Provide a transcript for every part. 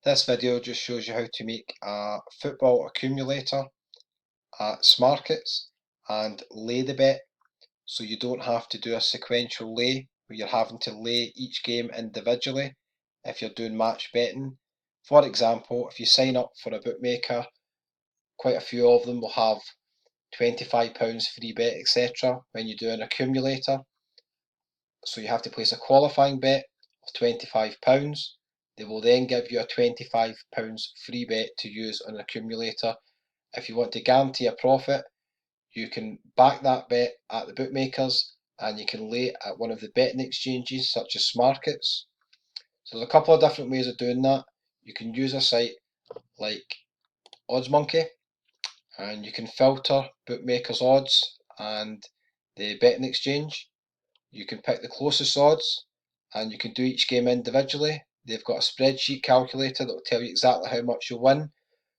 This video just shows you how to make a football accumulator at Smarkets and lay the bet, so you don't have to do a sequential lay where you're having to lay each game individually if you're doing match betting. For example, if you sign up for a bookmaker, quite a few of them will have £25 free bet, etc. when you do an accumulator. So you have to place a qualifying bet of £25. They will then give you a £25 free bet to use on an accumulator. If you want to guarantee a profit, you can back that bet at the bookmakers and you can lay at one of the betting exchanges such as Smarkets. So there's a couple of different ways of doing that. You can use a site like OddsMonkey and you can filter bookmakers odds and the betting exchange. You can pick the closest odds and you can do each game individually. They've got a spreadsheet calculator that will tell you exactly how much you'll win.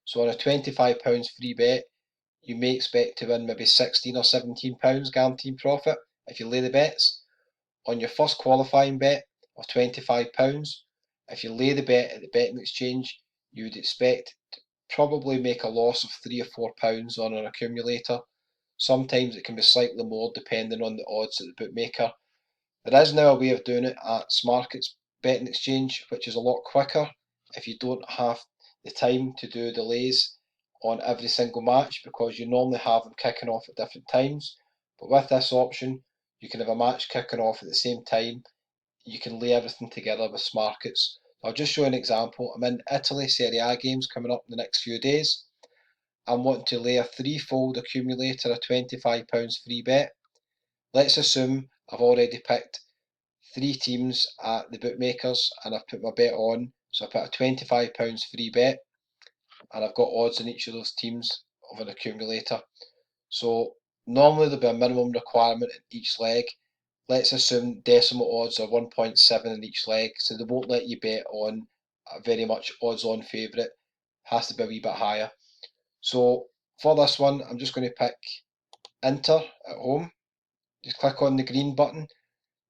So on a £25 free bet, you may expect to win maybe £16 or £17 guaranteed profit if you lay the bets. On your first qualifying bet of £25, if you lay the bet at the betting exchange, you would expect to probably make a loss of £3 or £4 on an accumulator. Sometimes it can be slightly more depending on the odds at the bookmaker. There is now a way of doing it at Smarkets betting exchange, which is a lot quicker if you don't have the time to do delays on every single match, because you normally have them kicking off at different times. But with this option, you can have a match kicking off at the same time. You can lay everything together with Smarkets. I'll just show an example. I'm in Italy Serie A games coming up in the next few days. I'm wanting to lay a threefold accumulator, a £25 free bet. Let's assume I've already picked three teams at the bookmakers and I've put my bet on. So I put a £25 free bet and I've got odds in each of those teams of an accumulator. So normally there'll be a minimum requirement in each leg. Let's assume decimal odds are 1.7 in each leg, so they won't let you bet on a very much odds on favourite. Has to be a wee bit higher. So for this one, I'm just going to pick Inter at home. Just click on the green button.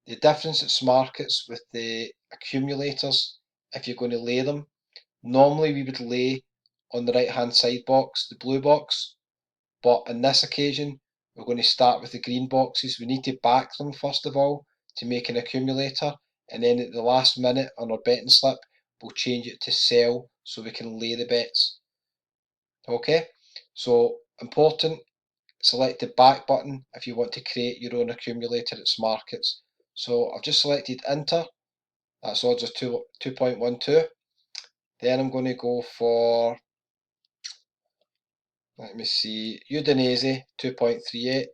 The difference at Smarkets with the accumulators, if you're going to lay them, normally we would lay on the right hand side box, the blue box, but on this occasion we're going to start with the green boxes. We need to back them first of all to make an accumulator, and then at the last minute on our betting slip we'll change it to sell so we can lay the bets. Okay, so important, select the back button if you want to create your own accumulator at Smarkets. So I've just selected Inter, that's odds of 2.12. Then I'm going to go for, let me see, Udinese 2.38,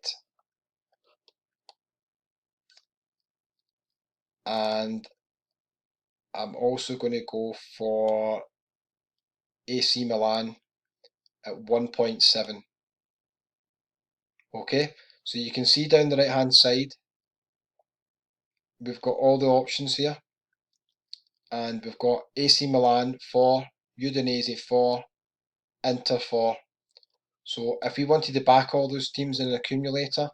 and I'm also going to go for AC Milan at 1.7. Okay, so you can see down the right hand side we've got all the options here, and we've got AC Milan for, Udinese for, Inter for. So if we wanted to back all those teams in an accumulator,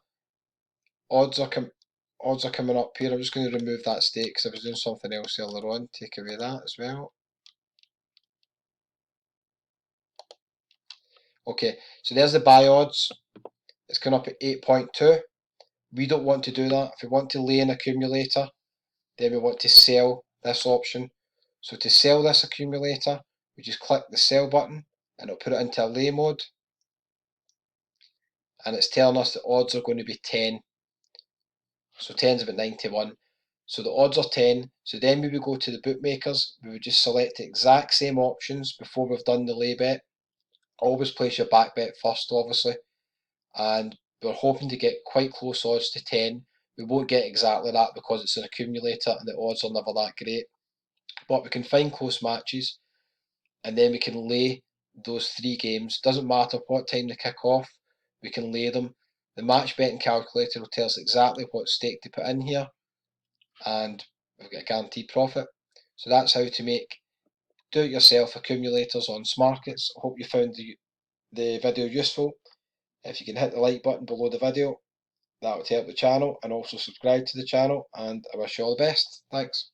odds are coming up here. I'm just going to remove that stake because I was doing something else earlier on. Take away that as well. Okay, so there's the buy odds. It's coming up at 8.2. We don't want to do that. If we want to lay an accumulator, then we want to sell this option. So to sell this accumulator, we just click the sell button and it'll put it into a lay mode. And it's telling us the odds are going to be 10. So 10 is about 91. So the odds are 10. So then we would go to the bookmakers. We would just select the exact same options before we've done the lay bet. Always place your back bet first, obviously. And we're hoping to get quite close odds to 10. We won't get exactly that because it's an accumulator and the odds are never that great. But we can find close matches and then we can lay those three games. Doesn't matter what time they kick off, we can lay them. The match betting calculator will tell us exactly what stake to put in here, and we've got a guaranteed profit. So that's how to make do-it-yourself accumulators on Smarkets. I hope you found the video useful. If you can hit the like button below the video, that would help the channel, and also subscribe to the channel, and I wish you all the best. Thanks.